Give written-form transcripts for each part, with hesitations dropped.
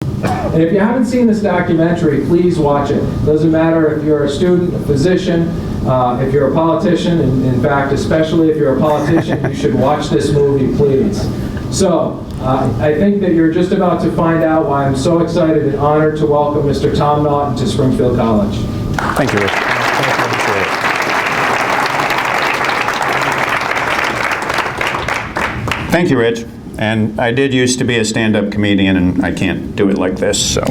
And if you haven't seen this documentary, please watch it. Doesn't matter if you're a student, a physician, if you're a politician, and in fact, especially if you're a politician, you should watch this movie, please. So, I think that you're just about to find out why I'm so excited and honored to welcome Mr. Tom Naughton to Springfield College. Thank you, Rich. Thank you, Rich. And I did used to be a stand-up comedian, and I can't do it like this, so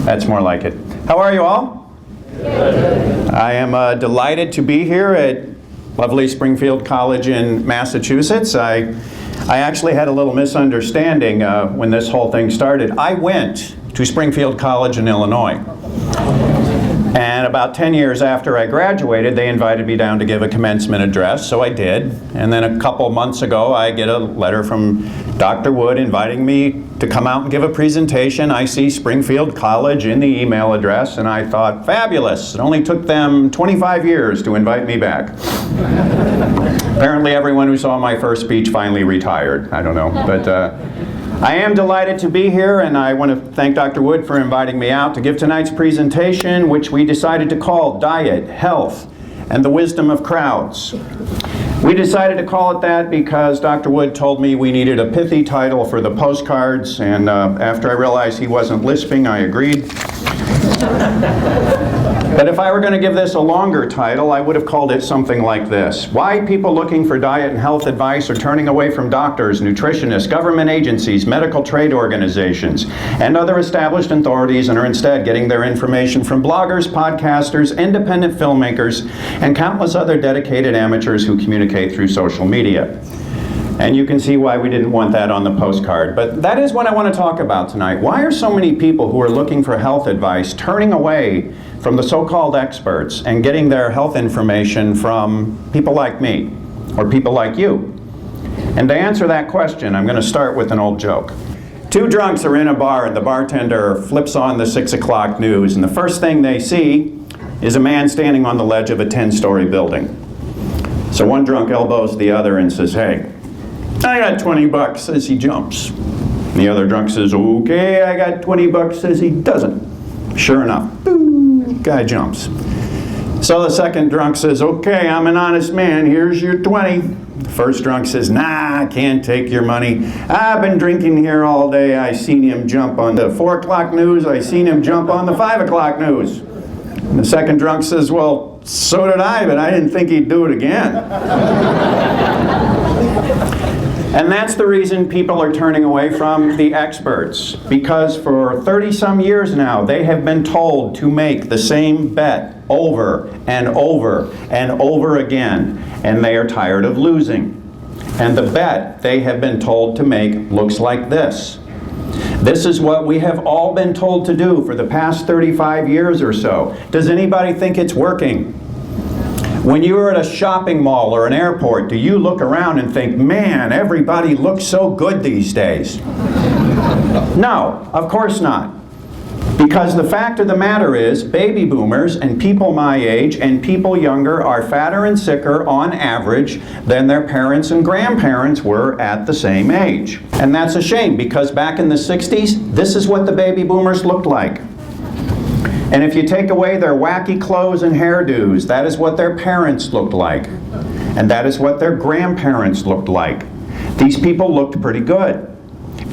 that's more like it. How are you all? Good. I am delighted to be here at lovely Springfield College in Massachusetts. I actually had a little misunderstanding when this whole thing started. I went to Springfield College in Illinois. And about 10 years after I graduated, they invited me down to give a commencement address, so I did. And then a couple months ago, I get a letter from Dr. Wood inviting me to come out and give a presentation. I see Springfield College in the email address, and I thought, fabulous. It only took them 25 years to invite me back. Apparently everyone who saw my first speech finally retired. I don't know, but I am delighted to be here, and I want to thank Dr. Wood for inviting me out to give tonight's presentation, which we decided to call Diet, Health, and the Wisdom of Crowds. We decided to call it that because Dr. Wood told me we needed a pithy title for the postcards, and after I realized he wasn't lisping, I agreed. But if I were going to give this a longer title, I would have called it something like this: Why people looking for diet and health advice are turning away from doctors, nutritionists, government agencies, medical trade organizations, and other established authorities, and are instead getting their information from bloggers, podcasters, independent filmmakers, and countless other dedicated amateurs who communicate through social media. And you can see why we didn't want that on the postcard. But that is what I want to talk about tonight. Why are so many people who are looking for health advice turning away from the so-called experts and getting their health information from people like me or people like you? And to answer that question, I'm going to start with an old joke. Two drunks are in a bar, and the bartender flips on the 6 o'clock news, and the first thing they see is a man standing on the ledge of a 10-story building. So one drunk elbows the other and says, "Hey, I got 20 bucks," as he jumps. The other drunk says, "Okay, I got 20 bucks," as he doesn't. Sure enough, boom, guy jumps. So the second drunk says, "Okay, I'm an honest man, here's your 20. The first drunk says, "Nah, I can't take your money. I've been drinking here all day. I seen him jump on the 4 o'clock news. I seen him jump on the 5 o'clock news." And the second drunk says, "Well, so did I, but I didn't think he'd do it again." And that's the reason people are turning away from the experts, because for 30-some years now, they have been told to make the same bet over and over and over again, and they are tired of losing. And the bet they have been told to make looks like this. This is what we have all been told to do for the past 35 years or so. Does anybody think it's working? When you're at a shopping mall or an airport, do you look around and think, "Man, everybody looks so good these days"? No, of course not. Because the fact of the matter is, baby boomers and people my age and people younger are fatter and sicker on average than their parents and grandparents were at the same age. And that's a shame, because back in the 60s, this is what the baby boomers looked like. And if you take away their wacky clothes and hairdos, that is what their parents looked like. And that is what their grandparents looked like. These people looked pretty good.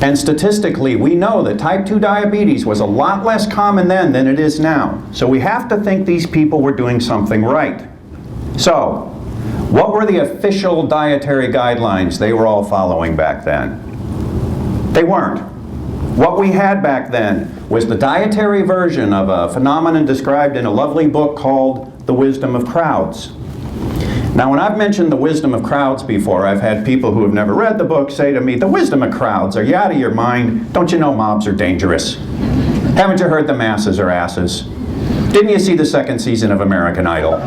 And statistically, we know that type 2 diabetes was a lot less common then than it is now. So we have to think these people were doing something right. So, what were the official dietary guidelines they were all following back then? They weren't. What we had back then was the dietary version of a phenomenon described in a lovely book called The Wisdom of Crowds. Now, when I've mentioned The Wisdom of Crowds before, I've had people who have never read the book say to me, "The wisdom of crowds, are you out of your mind? Don't you know mobs are dangerous? Haven't you heard the masses are asses? Didn't you see the second season of American Idol?"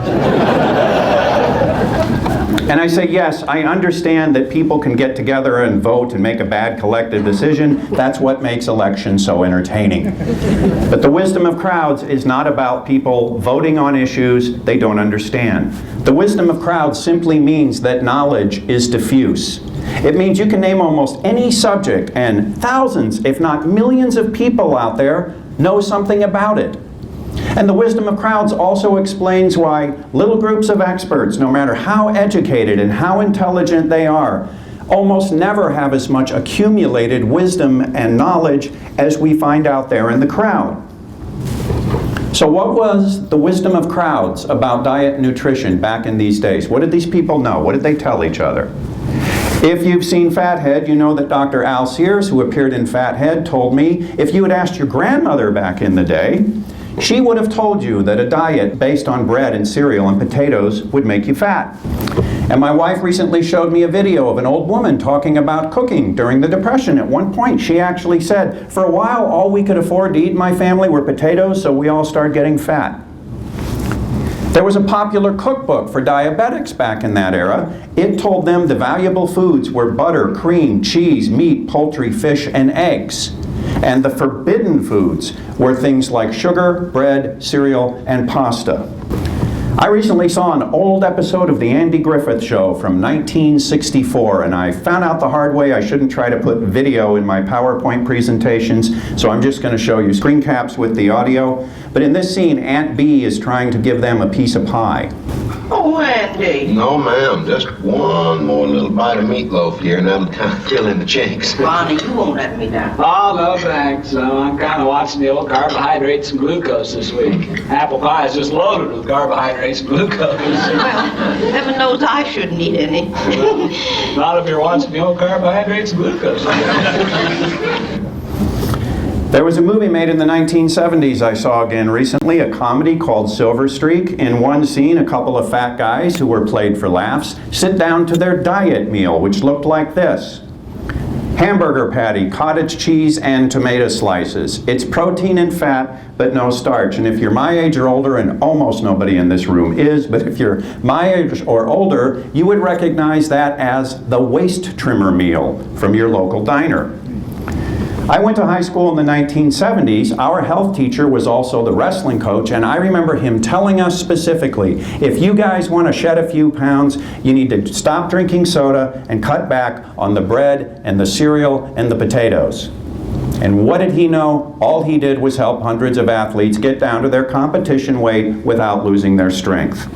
And I say, yes, I understand that people can get together and vote and make a bad collective decision. That's what makes elections so entertaining. But the wisdom of crowds is not about people voting on issues they don't understand. The wisdom of crowds simply means that knowledge is diffuse. It means you can name almost any subject, and thousands, if not millions of people out there know something about it. And the wisdom of crowds also explains why little groups of experts, no matter how educated and how intelligent they are, almost never have as much accumulated wisdom and knowledge as we find out there in the crowd. So what was the wisdom of crowds about diet and nutrition back in these days? What did these people know? What did they tell each other? If you've seen Fathead, you know that Dr. Al Sears, who appeared in Fathead, told me if you had asked your grandmother back in the day, she would have told you that a diet based on bread and cereal and potatoes would make you fat. And my wife recently showed me a video of an old woman talking about cooking during the Depression. At one point, she actually said, for a while, all we could afford to eat in my family were potatoes, so we all started getting fat. There was a popular cookbook for diabetics back in that era. It told them the valuable foods were butter, cream, cheese, meat, poultry, fish, and eggs. And the forbidden foods were things like sugar, bread, cereal, and pasta. I recently saw an old episode of The Andy Griffith Show from 1964, and I found out the hard way I shouldn't try to put video in my PowerPoint presentations, so I'm just going to show you screen caps with the audio. But in this scene, Aunt Bee is trying to give them a piece of pie. Oh, Andy. No, ma'am. Just one more little bite of meatloaf here, and that'll kind of fill in the chinks. Bonnie, you won't let me down. Oh, no thanks. I'm kind of watching the old carbohydrates and glucose this week. Apple pie is just loaded with carbohydrates and glucose. Well, heaven knows I shouldn't eat any. Not if you're watching the old carbohydrates and glucose. There was a movie made in the 1970s I saw again recently, a comedy called Silver Streak. In one scene, a couple of fat guys who were played for laughs sit down to their diet meal, which looked like this. Hamburger patty, cottage cheese, and tomato slices. It's protein and fat, but no starch. And if you're my age or older, and almost nobody in this room is, but if you're my age or older, you would recognize that as the waist trimmer meal from your local diner. I went to high school in the 1970s. Our health teacher was also the wrestling coach, and I remember him telling us specifically, if you guys want to shed a few pounds, you need to stop drinking soda and cut back on the bread and the cereal and the potatoes. And what did he know? All he did was help hundreds of athletes get down to their competition weight without losing their strength.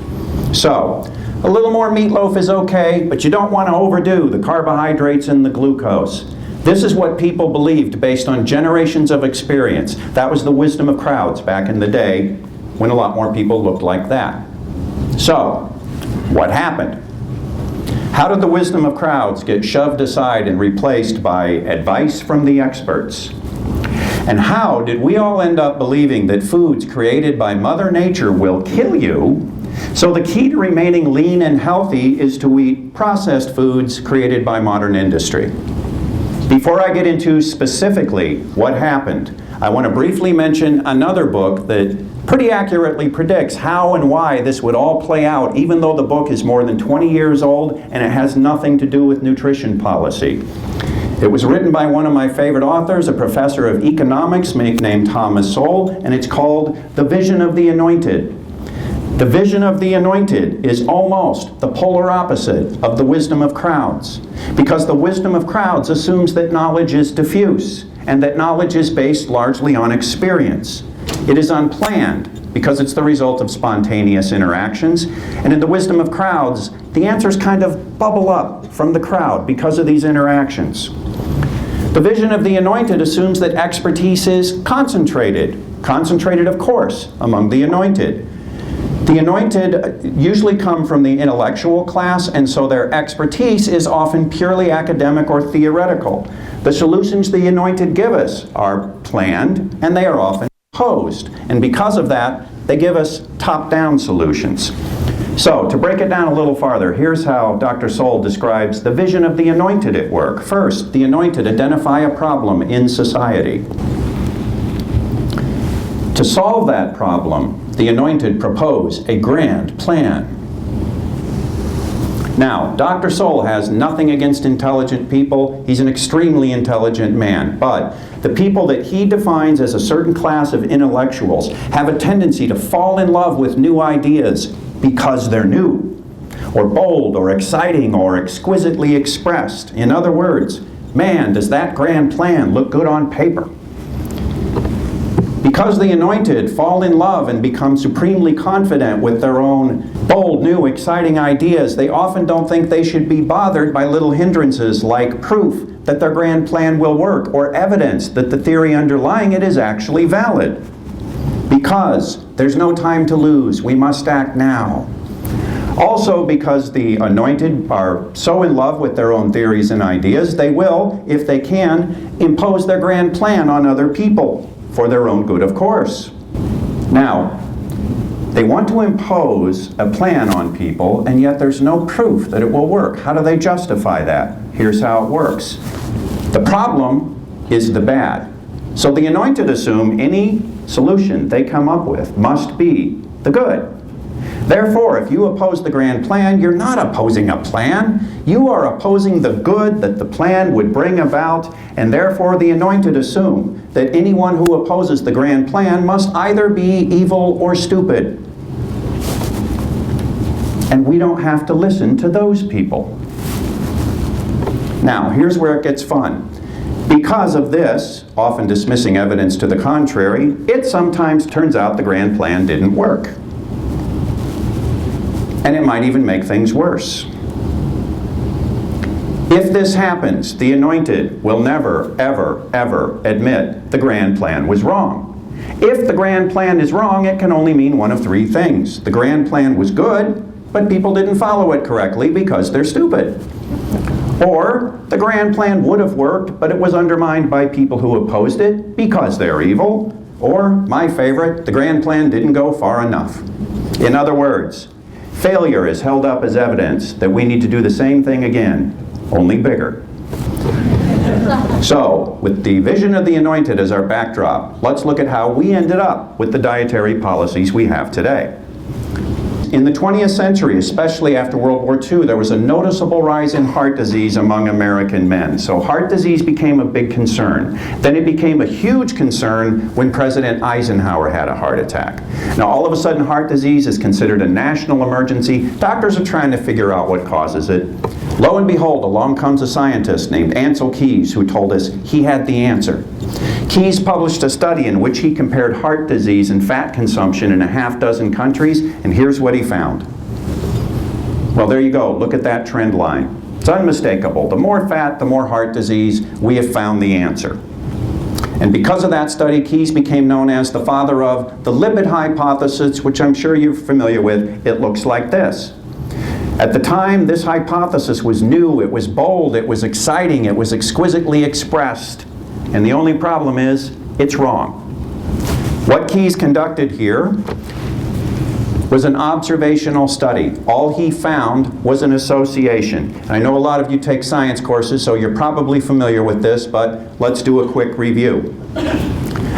So, a little more meatloaf is okay, but you don't want to overdo the carbohydrates and the glucose. This is what people believed based on generations of experience. That was the wisdom of crowds back in the day when a lot more people looked like that. So, what happened? How did the wisdom of crowds get shoved aside and replaced by advice from the experts? And how did we all end up believing that foods created by Mother Nature will kill you? So the key to remaining lean and healthy is to eat processed foods created by modern industry. Before I get into specifically what happened, I want to briefly mention another book that pretty accurately predicts how and why this would all play out, even though the book is more than 20 years old and it has nothing to do with nutrition policy. It was written by one of my favorite authors, a professor of economics named Thomas Sowell, and it's called The Vision of the Anointed. The vision of the anointed is almost the polar opposite of the wisdom of crowds, because the wisdom of crowds assumes that knowledge is diffuse and that knowledge is based largely on experience. It is unplanned because it's the result of spontaneous interactions, and in the wisdom of crowds, the answers kind of bubble up from the crowd because of these interactions. The vision of the anointed assumes that expertise is concentrated, of course, among the anointed. The anointed usually come from the intellectual class, and so their expertise is often purely academic or theoretical. The solutions the anointed give us are planned, and they are often posed. And because of that, they give us top-down solutions. So, to break it down a little farther, here's how Dr. Sowell describes the vision of the anointed at work. First, the anointed identify a problem in society. To solve that problem, the anointed propose a grand plan. Now, Dr. Sowell has nothing against intelligent people. He's an extremely intelligent man. But the people that he defines as a certain class of intellectuals have a tendency to fall in love with new ideas because they're new, or bold, or exciting, or exquisitely expressed. In other words, man, does that grand plan look good on paper? Because the anointed fall in love and become supremely confident with their own bold, new, exciting ideas, they often don't think they should be bothered by little hindrances like proof that their grand plan will work or evidence that the theory underlying it is actually valid. Because there's no time to lose, we must act now. Also, because the anointed are so in love with their own theories and ideas, they will, if they can, impose their grand plan on other people. For their own good, of course. Now, they want to impose a plan on people, and yet there's no proof that it will work. How do they justify that? Here's how it works. The problem is the bad. So the anointed assume any solution they come up with must be the good. Therefore, if you oppose the grand plan, you're not opposing a plan. You are opposing the good that the plan would bring about, and therefore the anointed assume that anyone who opposes the grand plan must either be evil or stupid. And we don't have to listen to those people. Now, here's where it gets fun. Because of this, often dismissing evidence to the contrary, it sometimes turns out the grand plan didn't work. And it might even make things worse. If this happens, the anointed will never, ever, ever admit the grand plan was wrong. If the grand plan is wrong, it can only mean one of three things. The grand plan was good, but people didn't follow it correctly because they're stupid. Or the grand plan would have worked, but it was undermined by people who opposed it because they're evil. Or, my favorite, the grand plan didn't go far enough. In other words, failure is held up as evidence that we need to do the same thing again, only bigger. So, with the vision of the anointed as our backdrop, let's look at how we ended up with the dietary policies we have today. In the 20th century, especially after World War II, there was a noticeable rise in heart disease among American men. So heart disease became a big concern. Then it became a huge concern when President Eisenhower had a heart attack. Now all of a sudden heart disease is considered a national emergency. Doctors are trying to figure out what causes it. Lo and behold, along comes a scientist named Ansel Keys who told us he had the answer. Keys published a study in which he compared heart disease and fat consumption in a half-dozen countries, and here's what he found. Well, there you go. Look at that trend line. It's unmistakable. The more fat, the more heart disease. We have found the answer. And because of that study, Keys became known as the father of the lipid hypothesis, which I'm sure you're familiar with. It looks like this. At the time, this hypothesis was new, it was bold, it was exciting, it was exquisitely expressed. And the only problem is, it's wrong. What Keys conducted here was an observational study. All he found was an association. And I know a lot of you take science courses, so you're probably familiar with this, but let's do a quick review.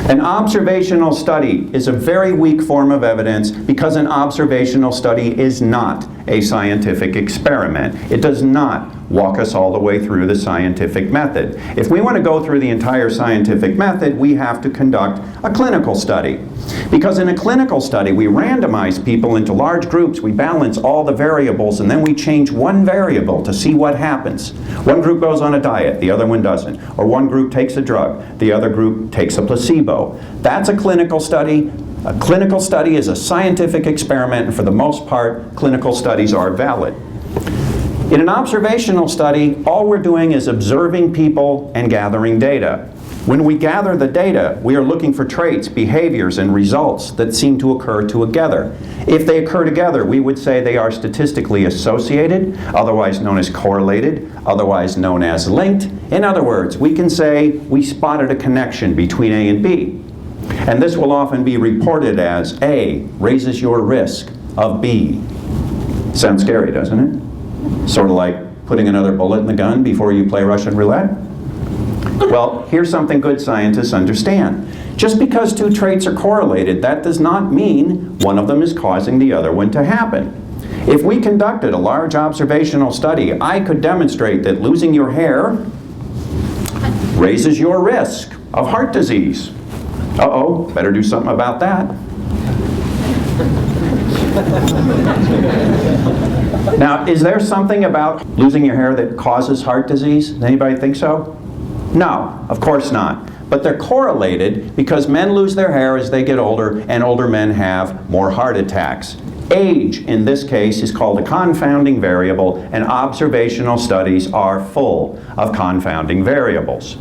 An observational study is a very weak form of evidence because an observational study is not a scientific experiment. It does not walk us all the way through the scientific method. If we want to go through the entire scientific method, we have to conduct a clinical study. Because in a clinical study, we randomize people into large groups, we balance all the variables, and then we change one variable to see what happens. One group goes on a diet, the other one doesn't. Or one group takes a drug, the other group takes a placebo. That's a clinical study. A clinical study is a scientific experiment, and for the most part, clinical studies are valid. In an observational study, all we're doing is observing people and gathering data. When we gather the data, we are looking for traits, behaviors, and results that seem to occur together. If they occur together, we would say they are statistically associated, otherwise known as correlated, otherwise known as linked. In other words, we can say we spotted a connection between A and B. And this will often be reported as A raises your risk of B. Sounds scary, doesn't it? Sort of like putting another bullet in the gun before you play Russian roulette. Well, here's something good scientists understand. Just because two traits are correlated, that does not mean one of them is causing the other one to happen. If we conducted a large observational study, I could demonstrate that losing your hair raises your risk of heart disease. Uh-oh, better do something about that. Now, is there something about losing your hair that causes heart disease? Does anybody think so? No, of course not. But they're correlated because men lose their hair as they get older, and older men have more heart attacks. Age, in this case, is called a confounding variable, and observational studies are full of confounding variables.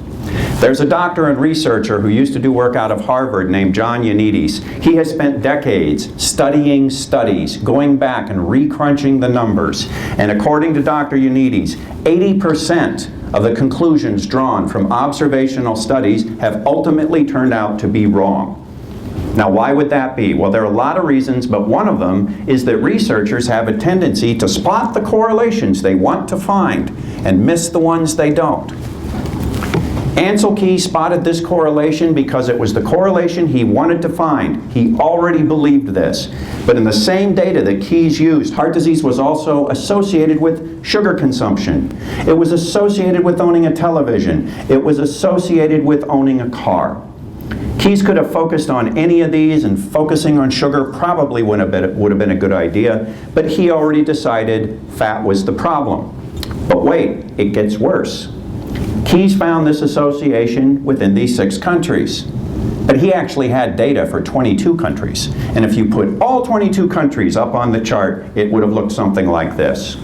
There's a doctor and researcher who used to do work out of Harvard named John Ioannidis. He has spent decades studying studies, going back and recrunching the numbers. And according to Dr. Ioannidis, 80% of the conclusions drawn from observational studies have ultimately turned out to be wrong. Now, why would that be? Well, there are a lot of reasons, but one of them is that researchers have a tendency to spot the correlations they want to find and miss the ones they don't. Ansel Keys spotted this correlation because it was the correlation he wanted to find. He already believed this. But in the same data that Keys used, heart disease was also associated with sugar consumption. It was associated with owning a television. It was associated with owning a car. Keys could have focused on any of these, and focusing on sugar probably would have been a good idea, but he already decided fat was the problem. But wait, it gets worse. Keys found this association within these 6 countries. But he actually had data for 22 countries. And if you put all 22 countries up on the chart, it would have looked something like this.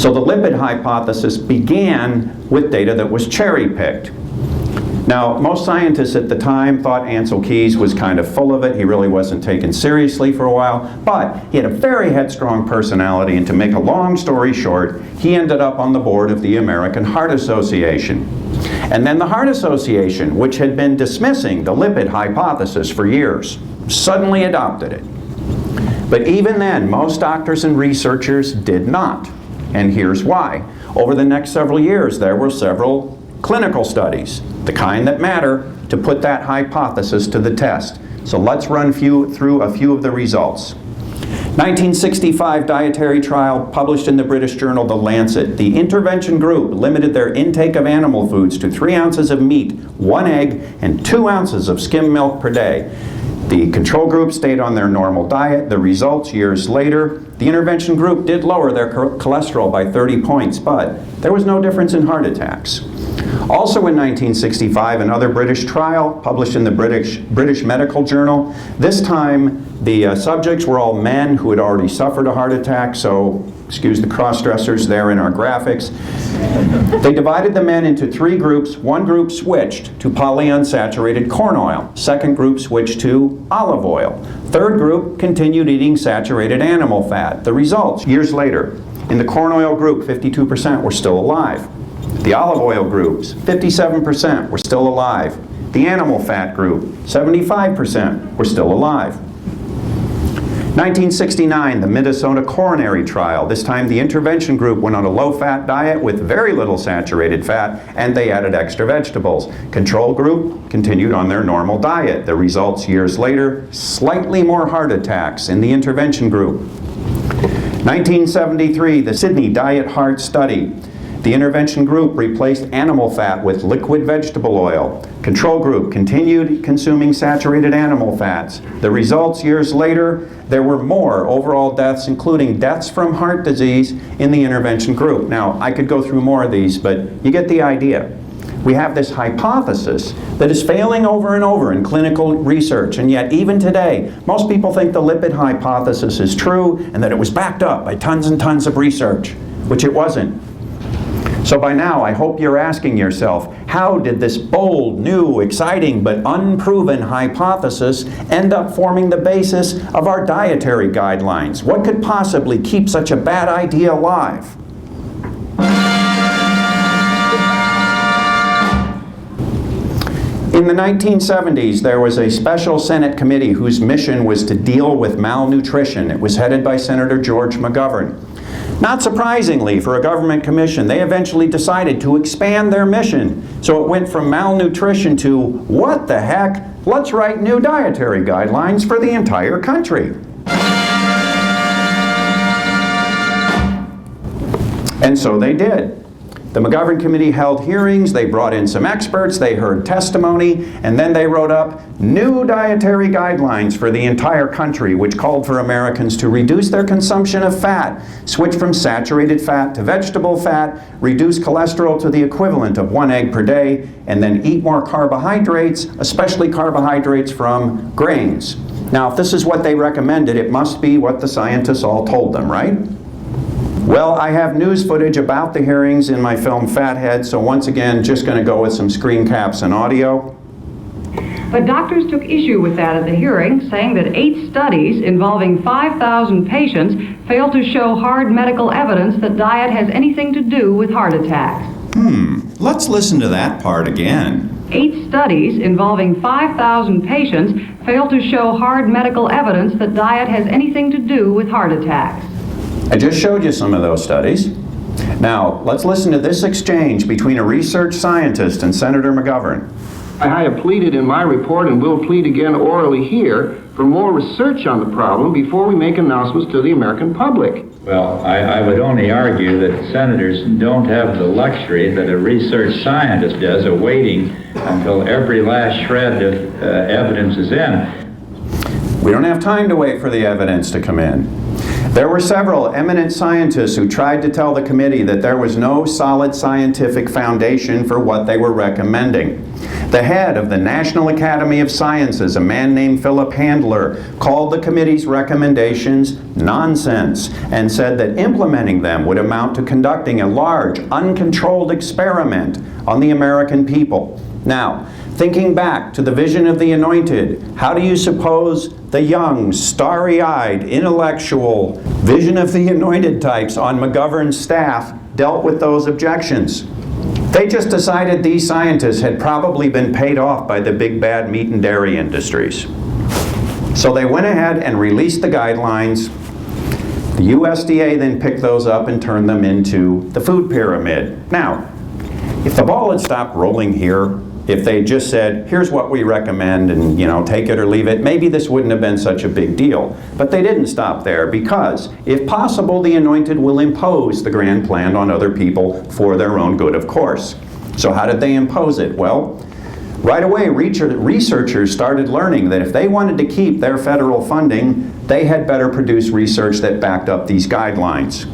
So the lipid hypothesis began with data that was cherry-picked. Now, most scientists at the time thought Ansel Keys was kind of full of it. He really wasn't taken seriously for a while, but he had a very headstrong personality, and to make a long story short, he ended up on the board of the American Heart Association. And then the Heart Association, which had been dismissing the lipid hypothesis for years, suddenly adopted it. But even then, most doctors and researchers did not. And here's why. Over the next several years, there were several clinical studies, the kind that matter, to put that hypothesis to the test. So let's run through a few of the results. 1965 dietary trial published in the British journal The Lancet. The intervention group limited their intake of animal foods to 3 ounces of meat, 1 egg, and 2 ounces of skim milk per day. The control group stayed on their normal diet. The results years later, the intervention group did lower their cholesterol by 30 points, but there was no difference in heart attacks. Also in 1965, another British trial published in the British Medical Journal. This time, the subjects were all men who had already suffered a heart attack, so excuse the cross-dressers there in our graphics. They divided the men into 3 groups. One group switched to polyunsaturated corn oil. Second group switched to olive oil. Third group continued eating saturated animal fat. The results, years later, in the corn oil group, 52% were still alive. The olive oil groups, 57% were still alive. The animal fat group, 75% were still alive. 1969, the Minnesota coronary trial. This time the intervention group went on a low-fat diet with very little saturated fat, and they added extra vegetables. Control group continued on their normal diet. The results years later, slightly more heart attacks in the intervention group. 1973, the Sydney Diet Heart Study. The intervention group replaced animal fat with liquid vegetable oil. Control group continued consuming saturated animal fats. The results years later, there were more overall deaths, including deaths from heart disease, in the intervention group. Now, I could go through more of these, but you get the idea. We have this hypothesis that is failing over and over in clinical research, and yet even today, most people think the lipid hypothesis is true and that it was backed up by tons and tons of research, which it wasn't. So by now, I hope you're asking yourself, how did this bold, new, exciting, but unproven hypothesis end up forming the basis of our dietary guidelines? What could possibly keep such a bad idea alive? In the 1970s, there was a special Senate committee whose mission was to deal with malnutrition. It was headed by Senator George McGovern. Not surprisingly, for a government commission, they eventually decided to expand their mission. So it went from malnutrition to, what the heck, let's write new dietary guidelines for the entire country. And so they did. The McGovern Committee held hearings, they brought in some experts, they heard testimony, and then they wrote up new dietary guidelines for the entire country, which called for Americans to reduce their consumption of fat, switch from saturated fat to vegetable fat, reduce cholesterol to the equivalent of 1 egg per day, and then eat more carbohydrates, especially carbohydrates from grains. Now, if this is what they recommended, it must be what the scientists all told them, right? Well, I have news footage about the hearings in my film Fathead, so once again, just going to go with some screen caps and audio. But doctors took issue with that at the hearing, saying that 8 studies involving 5,000 patients failed to show hard medical evidence that diet has anything to do with heart attacks. Let's listen to that part again. 8 studies involving 5,000 patients failed to show hard medical evidence that diet has anything to do with heart attacks. I just showed you some of those studies. Now, let's listen to this exchange between a research scientist and Senator McGovern. I have pleaded in my report and will plead again orally here for more research on the problem before we make announcements to the American public. Well, I would only argue that senators don't have the luxury that a research scientist does of waiting until every last shred of evidence is in. We don't have time to wait for the evidence to come in. There were several eminent scientists who tried to tell the committee that there was no solid scientific foundation for what they were recommending. The head of the National Academy of Sciences, a man named Philip Handler, called the committee's recommendations nonsense and said that implementing them would amount to conducting a large, uncontrolled experiment on the American people. Now, thinking back to the vision of the anointed, how do you suppose the young, starry-eyed, intellectual vision of the anointed types on McGovern's staff dealt with those objections? They just decided these scientists had probably been paid off by the big bad meat and dairy industries. So they went ahead and released the guidelines. The USDA then picked those up and turned them into the food pyramid. Now, if the ball had stopped rolling here, if they just said, here's what we recommend and, take it or leave it, maybe this wouldn't have been such a big deal. But they didn't stop there because, if possible, the anointed will impose the grand plan on other people for their own good, of course. So how did they impose it? Well, right away, researchers started learning that if they wanted to keep their federal funding, they had better produce research that backed up these guidelines.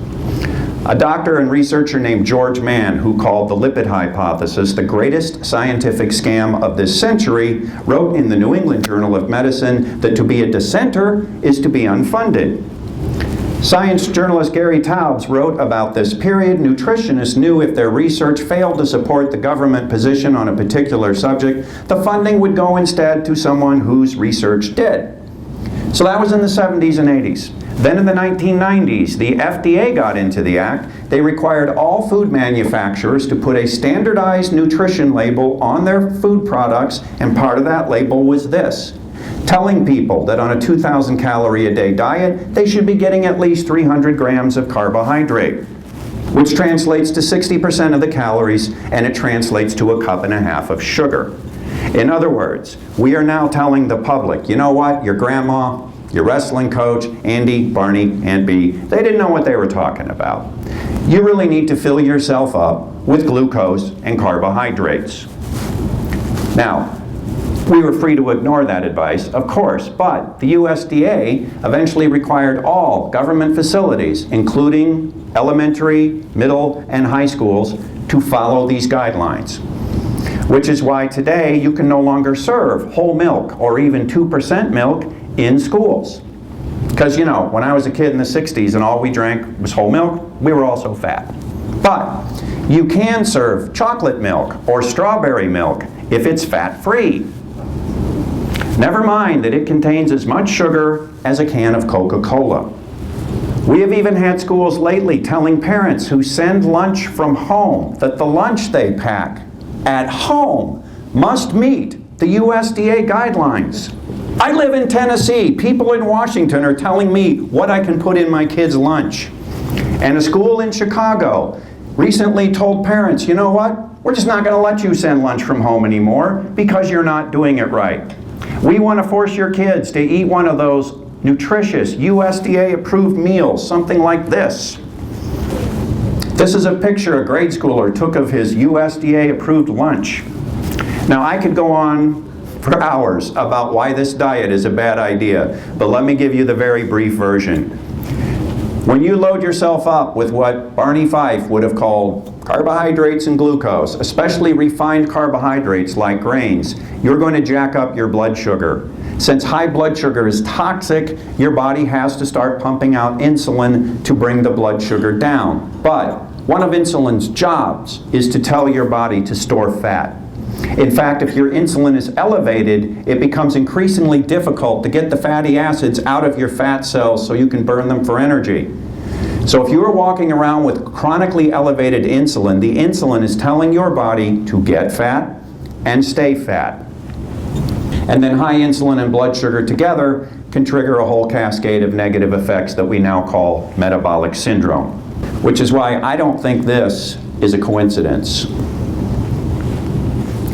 A doctor and researcher named George Mann, who called the lipid hypothesis the greatest scientific scam of this century, wrote in the New England Journal of Medicine that to be a dissenter is to be unfunded. Science journalist Gary Taubes wrote about this period. Nutritionists knew if their research failed to support the government position on a particular subject, the funding would go instead to someone whose research did. So that was in the 70s and 80s. Then in the 1990s, the FDA got into the act. They required all food manufacturers to put a standardized nutrition label on their food products, and part of that label was this: telling people that on a 2,000 calorie a day diet, they should be getting at least 300 grams of carbohydrate, which translates to 60% of the calories, and it translates to 1.5 cups of sugar. In other words, we are now telling the public, you know what, your grandma, your wrestling coach, Andy, Barney, Aunt Bee, they didn't know what they were talking about. You really need to fill yourself up with glucose and carbohydrates. Now, we were free to ignore that advice, of course, but the USDA eventually required all government facilities, including elementary, middle, and high schools, to follow these guidelines. Which is why today you can no longer serve whole milk or even 2% milk in schools. Because, when I was a kid in the 60s and all we drank was whole milk, we were all so fat. But you can serve chocolate milk or strawberry milk if it's fat-free. Never mind that it contains as much sugar as a can of Coca-Cola. We have even had schools lately telling parents who send lunch from home that the lunch they pack at home must meet the USDA guidelines. I live in Tennessee. People in Washington are telling me what I can put in my kids' lunch. And a school in Chicago recently told parents, you know what? We're just not going to let you send lunch from home anymore because you're not doing it right. We want to force your kids to eat one of those nutritious USDA-approved meals, something like this. This is a picture a grade schooler took of his USDA-approved lunch. Now, I could go on for hours about why this diet is a bad idea, but let me give you the very brief version. When you load yourself up with what Barney Fife would have called carbohydrates and glucose, especially refined carbohydrates like grains, you're going to jack up your blood sugar. Since high blood sugar is toxic, your body has to start pumping out insulin to bring the blood sugar down. But one of insulin's jobs is to tell your body to store fat. In fact, if your insulin is elevated, it becomes increasingly difficult to get the fatty acids out of your fat cells so you can burn them for energy. So if you are walking around with chronically elevated insulin, the insulin is telling your body to get fat and stay fat. And then high insulin and blood sugar together can trigger a whole cascade of negative effects that we now call metabolic syndrome. Which is why I don't think this is a coincidence.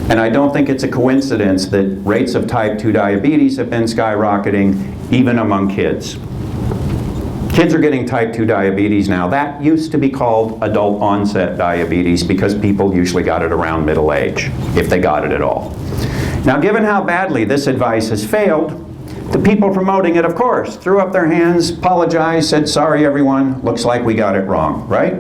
And I don't think it's a coincidence that rates of type 2 diabetes have been skyrocketing, even among kids. Kids are getting type 2 diabetes now. That used to be called adult onset diabetes because people usually got it around middle age, if they got it at all. Now, given how badly this advice has failed, the people promoting it, of course, threw up their hands, apologized, said, sorry everyone, looks like we got it wrong, right?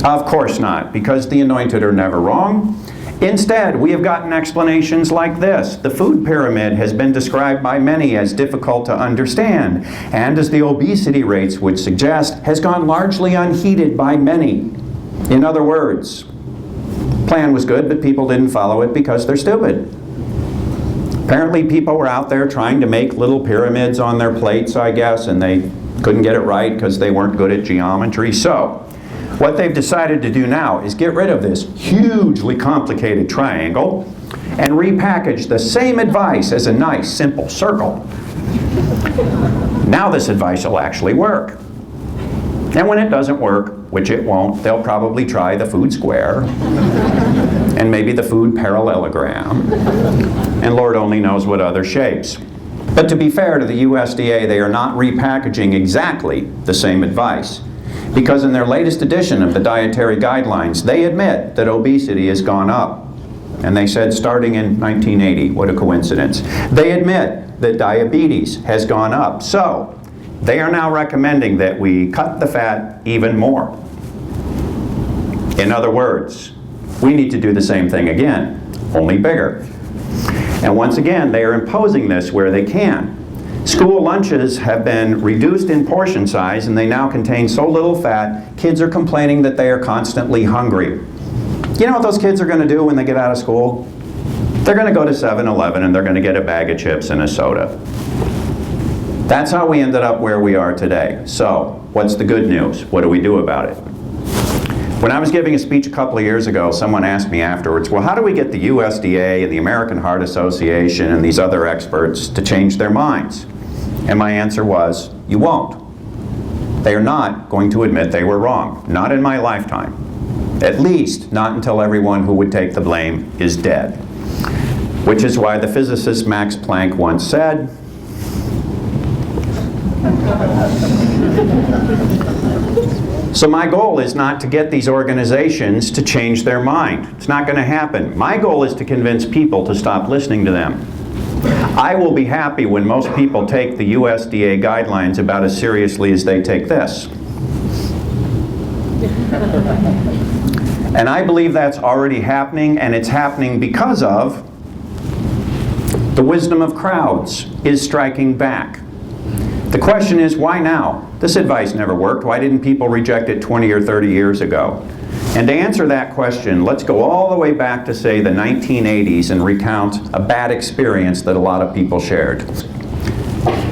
Of course not, because the anointed are never wrong. Instead, we have gotten explanations like this. The food pyramid has been described by many as difficult to understand, and as the obesity rates would suggest, has gone largely unheeded by many. In other words, the plan was good, but people didn't follow it because they're stupid. Apparently people were out there trying to make little pyramids on their plates, I guess, and they couldn't get it right because they weren't good at geometry. So, what they've decided to do now is get rid of this hugely complicated triangle and repackage the same advice as a nice, simple circle. Now this advice will actually work. And when it doesn't work, which it won't, they'll probably try the food square and maybe the food parallelogram, and Lord only knows what other shapes. But to be fair to the USDA, they are not repackaging exactly the same advice. Because in their latest edition of the dietary guidelines, they admit that obesity has gone up. And they said starting in 1980, what a coincidence. They admit that diabetes has gone up. So, they are now recommending that we cut the fat even more. In other words, we need to do the same thing again, only bigger. And once again, they are imposing this where they can. School lunches have been reduced in portion size and they now contain so little fat, kids are complaining that they are constantly hungry. You know what those kids are going to do when they get out of school? They're going to go to 7-Eleven and they're going to get a bag of chips and a soda. That's how we ended up where we are today. So, what's the good news? What do we do about it? When I was giving a speech a couple of years ago, someone asked me afterwards, well, how do we get the USDA and the American Heart Association and these other experts to change their minds? And my answer was, you won't. They are not going to admit they were wrong. Not in my lifetime. At least not until everyone who would take the blame is dead. Which is why the physicist Max Planck once said, so my goal is not to get these organizations to change their mind. It's not going to happen. My goal is to convince people to stop listening to them. I will be happy when most people take the USDA guidelines about as seriously as they take this. And I believe that's already happening, and it's happening because of the wisdom of crowds is striking back. The question is, why now? This advice never worked. Why didn't people reject it 20 or 30 years ago? And to answer that question, let's go all the way back to, say, the 1980s and recount a bad experience that a lot of people shared.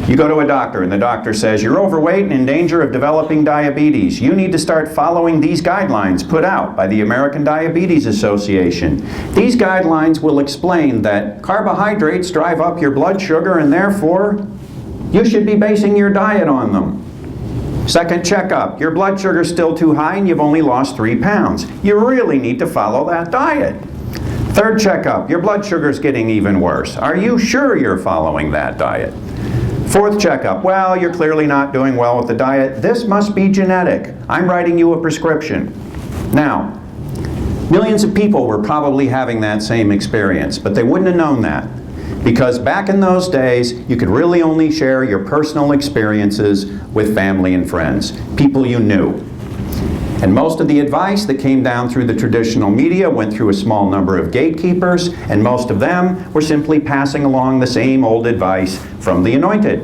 You go to a doctor and the doctor says, you're overweight and in danger of developing diabetes. You need to start following these guidelines put out by the American Diabetes Association. These guidelines will explain that carbohydrates drive up your blood sugar and therefore you should be basing your diet on them. Second checkup, your blood sugar's still too high and you've only lost 3 pounds. You really need to follow that diet. Third checkup, your blood sugar's getting even worse. Are you sure you're following that diet? Fourth checkup, well, you're clearly not doing well with the diet. This must be genetic. I'm writing you a prescription. Now, millions of people were probably having that same experience, but they wouldn't have known that. Because back in those days, you could really only share your personal experiences with family and friends, people you knew. And most of the advice that came down through the traditional media went through a small number of gatekeepers, and most of them were simply passing along the same old advice from the anointed.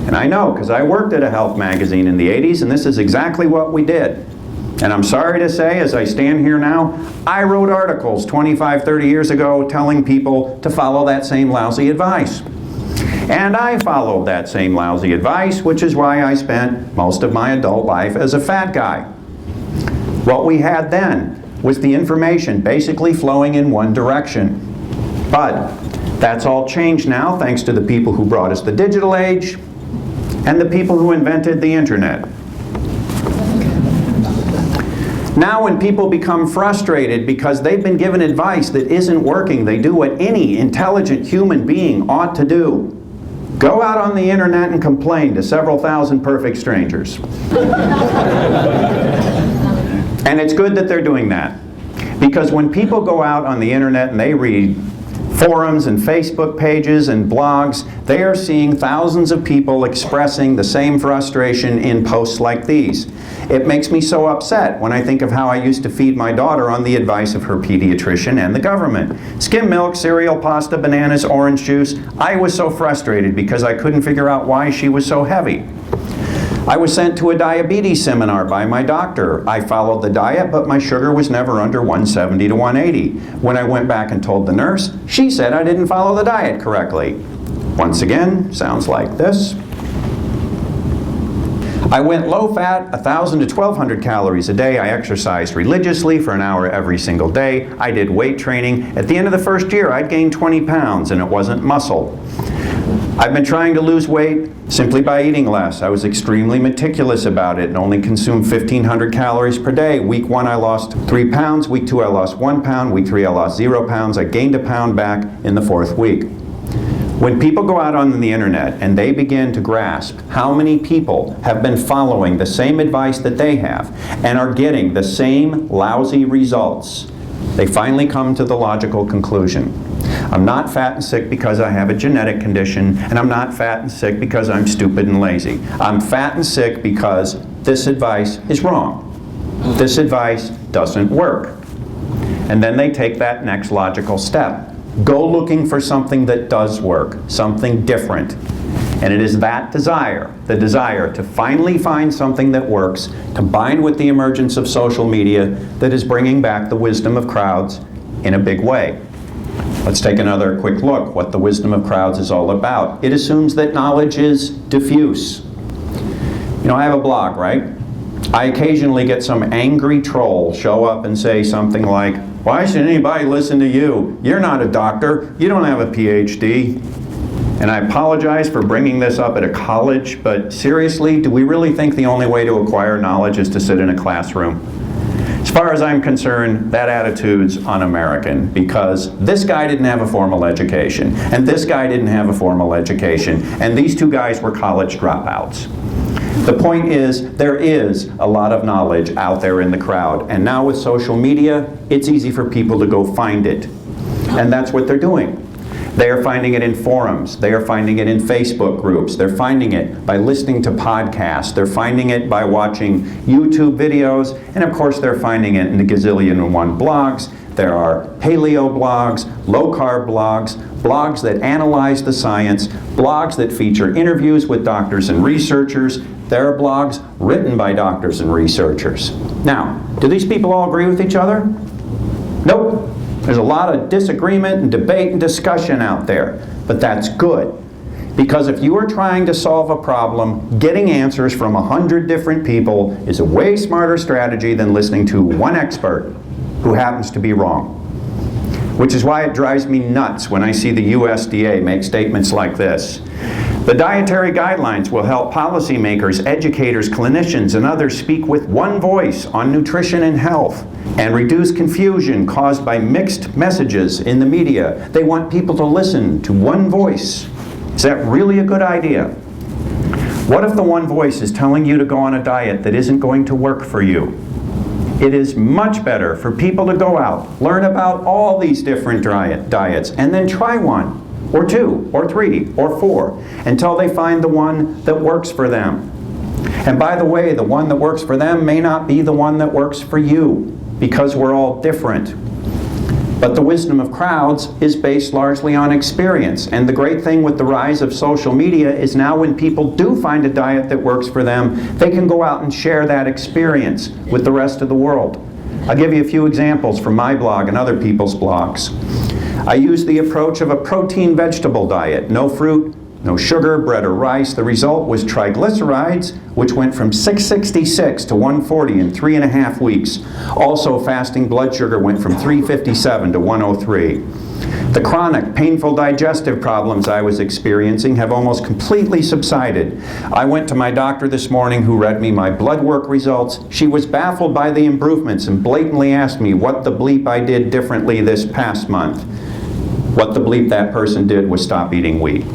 And I know, because I worked at a health magazine in the 80s, and this is exactly what we did. And I'm sorry to say, as I stand here now, I wrote articles 25, 30 years ago telling people to follow that same lousy advice. And I followed that same lousy advice, which is why I spent most of my adult life as a fat guy. What we had then was the information basically flowing in one direction. But that's all changed now thanks to the people who brought us the digital age and the people who invented the internet. Now when people become frustrated because they've been given advice that isn't working, they do what any intelligent human being ought to do. Go out on the internet and complain to several thousand perfect strangers. And it's good that they're doing that. Because when people go out on the internet and they read forums and Facebook pages and blogs, they are seeing thousands of people expressing the same frustration in posts like these. It makes me so upset when I think of how I used to feed my daughter on the advice of her pediatrician and the government. Skim milk, cereal, pasta, bananas, orange juice. I was so frustrated because I couldn't figure out why she was so heavy. I was sent to a diabetes seminar by my doctor. I followed the diet, but my sugar was never under 170 to 180. When I went back and told the nurse, she said I didn't follow the diet correctly. Once again, sounds like this. I went low-fat, 1,000 to 1,200 calories a day. I exercised religiously for an hour every single day. I did weight training. At the end of the first year, I'd gained 20 pounds, and it wasn't muscle. I've been trying to lose weight simply by eating less. I was extremely meticulous about it and only consumed 1,500 calories per day. Week 1, I lost 3 pounds. Week 2, I lost 1 pound. Week 3, I lost 0 pounds. I gained a pound back in the 4th week. When people go out on the internet and they begin to grasp how many people have been following the same advice that they have and are getting the same lousy results, they finally come to the logical conclusion. I'm not fat and sick because I have a genetic condition, and I'm not fat and sick because I'm stupid and lazy. I'm fat and sick because this advice is wrong. This advice doesn't work. And then they take that next logical step. Go looking for something that does work, something different. And it is that desire, the desire to finally find something that works, combined with the emergence of social media, that is bringing back the wisdom of crowds in a big way. Let's take another quick look what the wisdom of crowds is all about. It assumes that knowledge is diffuse. You know, I have a blog, right? I occasionally get some angry troll show up and say something like, "Why should anybody listen to you? You're not a doctor. You don't have a PhD." And I apologize for bringing this up at a college, but seriously, do we really think the only way to acquire knowledge is to sit in a classroom? As far as I'm concerned, that attitude's un-American, because this guy didn't have a formal education, and this guy didn't have a formal education, and these two guys were college dropouts. The point is, there is a lot of knowledge out there in the crowd, and now with social media, it's easy for people to go find it. And that's what they're doing. They are finding it in forums. They are finding it in Facebook groups. They're finding it by listening to podcasts. They're finding it by watching YouTube videos. And of course, they're finding it in the gazillion and one blogs. There are paleo blogs, low-carb blogs, blogs that analyze the science, blogs that feature interviews with doctors and researchers. There are blogs written by doctors and researchers. Now, do these people all agree with each other? Nope. There's a lot of disagreement and debate and discussion out there, but that's good. Because if you are trying to solve a problem, getting answers from 100 different people is a way smarter strategy than listening to one expert who happens to be wrong. Which is why it drives me nuts when I see the USDA make statements like this. The dietary guidelines will help policymakers, educators, clinicians, and others speak with one voice on nutrition and health and reduce confusion caused by mixed messages in the media. They want people to listen to one voice. Is that really a good idea? What if the one voice is telling you to go on a diet that isn't going to work for you? It is much better for people to go out, learn about all these different diets, and then try one, or two, or three, or four, until they find the one that works for them. And by the way, the one that works for them may not be the one that works for you, because we're all different. But the wisdom of crowds is based largely on experience. And the great thing with the rise of social media is now when people do find a diet that works for them, they can go out and share that experience with the rest of the world. I'll give you a few examples from my blog and other people's blogs. I use the approach of a protein vegetable diet. No fruit, no sugar, bread or rice. The result was triglycerides, which went from 666 to 140 in 3.5 weeks. Also, fasting blood sugar went from 357 to 103. The chronic, painful digestive problems I was experiencing have almost completely subsided. I went to my doctor this morning who read me my blood work results. She was baffled by the improvements and blatantly asked me what the bleep I did differently this past month. What the bleep that person did was stop eating wheat.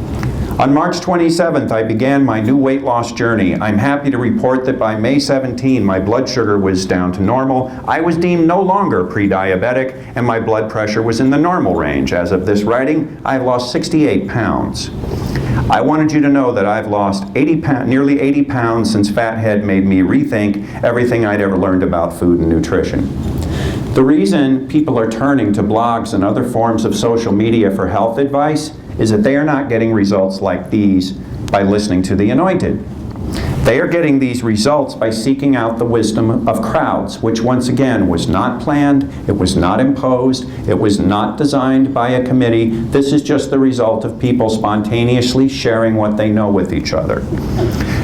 On March 27th, I began my new weight loss journey. I'm happy to report that by May 17, my blood sugar was down to normal. I was deemed no longer pre-diabetic, and my blood pressure was in the normal range. As of this writing, I've lost 68 pounds. I wanted you to know that I've lost nearly 80 pounds since Fathead made me rethink everything I'd ever learned about food and nutrition. The reason people are turning to blogs and other forms of social media for health advice is that they are not getting results like these by listening to the anointed. They are getting these results by seeking out the wisdom of crowds, which once again was not planned, it was not imposed, it was not designed by a committee. This is just the result of people spontaneously sharing what they know with each other.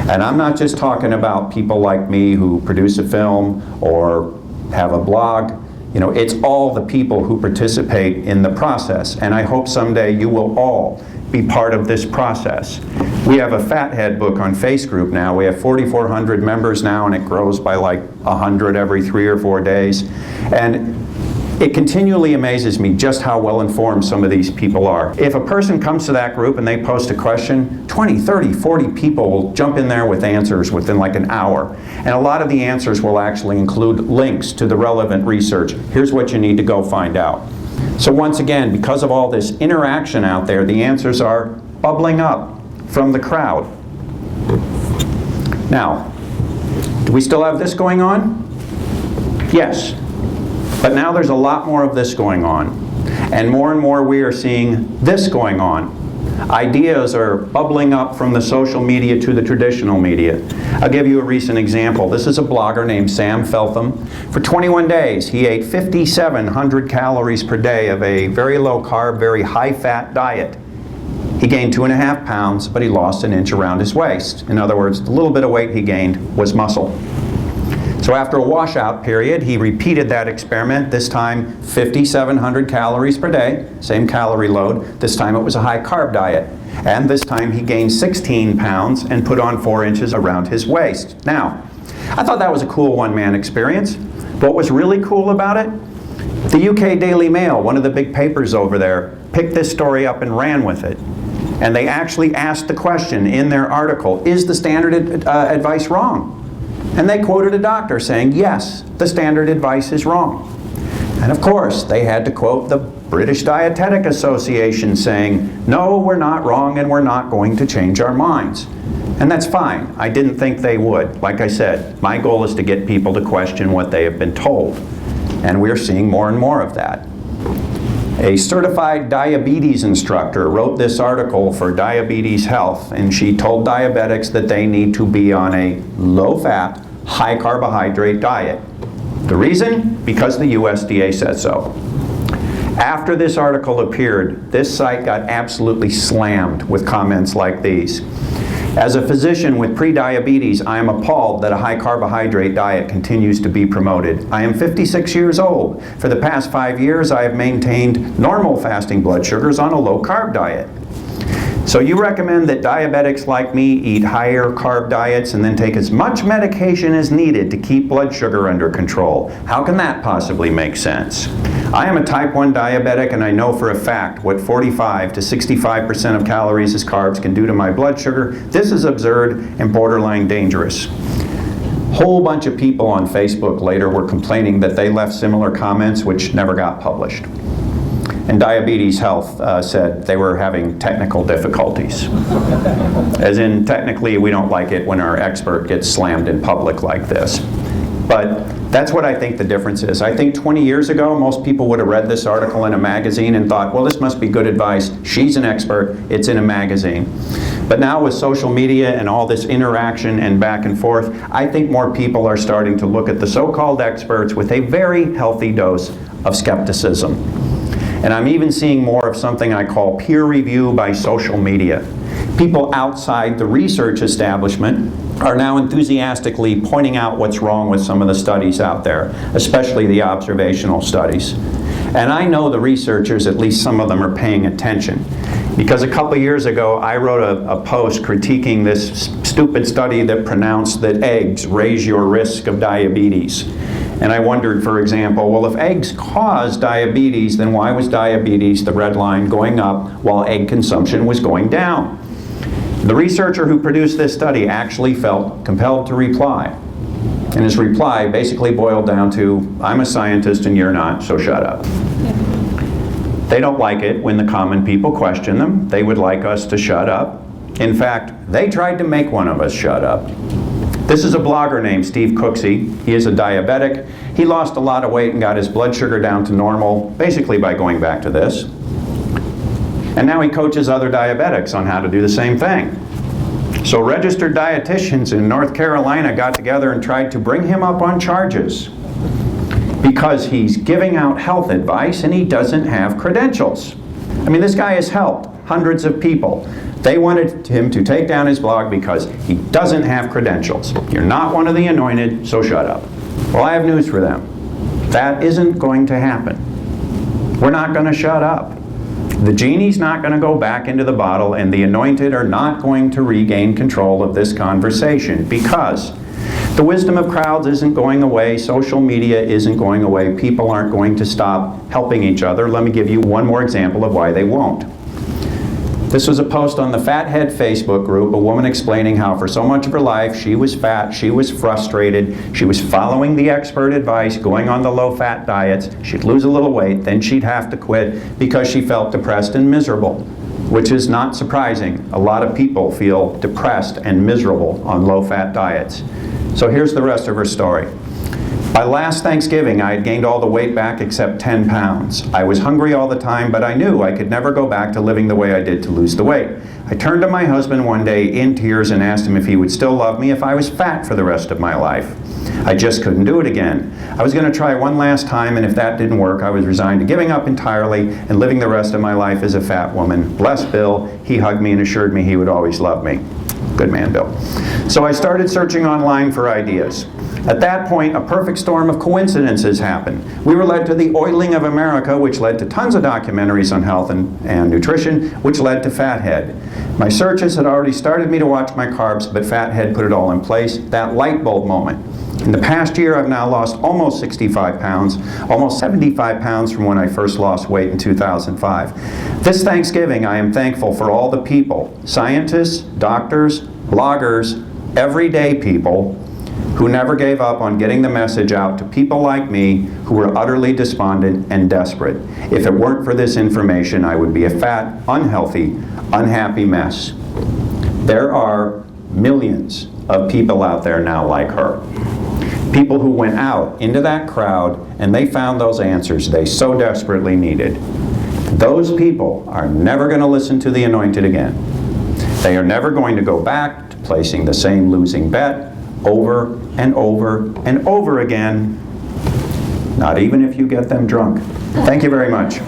And I'm not just talking about people like me who produce a film or have a blog. You know, it's all the people who participate in the process, and I hope someday you will all be part of this process. We have a Fathead book on Face Group now. We have 4,400 members now, and it grows by like 100 every 3 or 4 days. And it continually amazes me just how well informed some of these people are. If a person comes to that group and they post a question, 20, 30, 40 people will jump in there with answers within like an hour. And a lot of the answers will actually include links to the relevant research. Here's what you need to go find out. So once again, because of all this interaction out there, the answers are bubbling up from the crowd. Now, do we still have this going on? Yes. But now there's a lot more of this going on. And more we are seeing this going on. Ideas are bubbling up from the social media to the traditional media. I'll give you a recent example. This is a blogger named Sam Feltham. For 21 days, he ate 5,700 calories per day of a very low carb, very high fat diet. He gained 2.5 pounds, but he lost 1 inch around his waist. In other words, the little bit of weight he gained was muscle. So after a washout period, he repeated that experiment, this time 5,700 calories per day, same calorie load. This time it was a high carb diet. And this time he gained 16 pounds and put on 4 inches around his waist. Now, I thought that was a cool one-man experience. What was really cool about it? The UK Daily Mail, one of the big papers over there, picked this story up and ran with it. And they actually asked the question in their article, is the standard advice wrong? And they quoted a doctor saying, yes, the standard advice is wrong. And of course, they had to quote the British Dietetic Association saying, no, we're not wrong and we're not going to change our minds. And that's fine. I didn't think they would. Like I said, my goal is to get people to question what they have been told. And we're seeing more and more of that. A certified diabetes instructor wrote this article for Diabetes Health, and she told diabetics that they need to be on a low-fat, high-carbohydrate diet. The reason? Because the USDA said so. After this article appeared, this site got absolutely slammed with comments like these. As a physician with prediabetes, I am appalled that a high-carbohydrate diet continues to be promoted. I am 56 years old. For the past 5 years, I have maintained normal fasting blood sugars on a low-carb diet. So you recommend that diabetics like me eat higher carb diets and then take as much medication as needed to keep blood sugar under control. How can that possibly make sense? I am a type 1 diabetic, and I know for a fact what 45 to 65% of calories as carbs can do to my blood sugar. This is absurd and borderline dangerous. Whole bunch of people on Facebook later were complaining that they left similar comments which never got published. And Diabetes Health said they were having technical difficulties. As in, technically, we don't like it when our expert gets slammed in public like this. But that's what I think the difference is. I think 20 years ago, most people would have read this article in a magazine and thought, well, this must be good advice. She's an expert. It's in a magazine. But now with social media and all this interaction and back and forth, I think more people are starting to look at the so-called experts with a very healthy dose of skepticism. And I'm even seeing more of something I call peer review by social media. People outside the research establishment are now enthusiastically pointing out what's wrong with some of the studies out there, especially the observational studies. And I know the researchers, at least some of them, are paying attention. Because a couple years ago, I wrote a post critiquing this stupid study that pronounced that eggs raise your risk of diabetes. And I wondered, for example, well, if eggs cause diabetes, then why was diabetes, the red line, going up while egg consumption was going down? The researcher who produced this study actually felt compelled to reply. And his reply basically boiled down to, I'm a scientist and you're not, so shut up. They don't like it when the common people question them. They would like us to shut up. In fact, they tried to make one of us shut up. This is a blogger named Steve Cooksey. He is a diabetic. He lost a lot of weight and got his blood sugar down to normal, basically by going back to this. And now he coaches other diabetics on how to do the same thing. So registered dietitians in North Carolina got together and tried to bring him up on charges because he's giving out health advice and he doesn't have credentials. I mean, this guy has helped hundreds of people. They wanted him to take down his blog because he doesn't have credentials. You're not one of the anointed, so shut up. Well, I have news for them. That isn't going to happen. We're not going to shut up. The genie's not going to go back into the bottle, and the anointed are not going to regain control of this conversation because the wisdom of crowds isn't going away, social media isn't going away, people aren't going to stop helping each other. Let me give you one more example of why they won't. This was a post on the Fathead Facebook group, a woman explaining how for so much of her life she was fat, she was frustrated, she was following the expert advice, going on the low-fat diets, she'd lose a little weight, then she'd have to quit because she felt depressed and miserable, which is not surprising. A lot of people feel depressed and miserable on low-fat diets. So here's the rest of her story. By last Thanksgiving, I had gained all the weight back except 10 pounds. I was hungry all the time, but I knew I could never go back to living the way I did to lose the weight. I turned to my husband one day in tears and asked him if he would still love me if I was fat for the rest of my life. I just couldn't do it again. I was going to try one last time, and if that didn't work, I was resigned to giving up entirely and living the rest of my life as a fat woman. Bless Bill. He hugged me and assured me he would always love me. Good man, Bill. So I started searching online for ideas. At that point, a perfect storm of coincidences happened. We were led to the oiling of America, which led to tons of documentaries on health and nutrition, which led to Fathead. My searches had already started me to watch my carbs, but Fathead put it all in place, that light bulb moment. In the past year, I've now lost almost 65 pounds, almost 75 pounds from when I first lost weight in 2005. This Thanksgiving, I am thankful for all the people, scientists, doctors, bloggers, everyday people, who never gave up on getting the message out to people like me who were utterly despondent and desperate. If it weren't for this information, I would be a fat, unhealthy, unhappy mess. There are millions of people out there now like her. People who went out into that crowd and they found those answers they so desperately needed. Those people are never going to listen to the anointed again. They are never going to go back to placing the same losing bet over and over and over again, not even if you get them drunk. Thank you very much.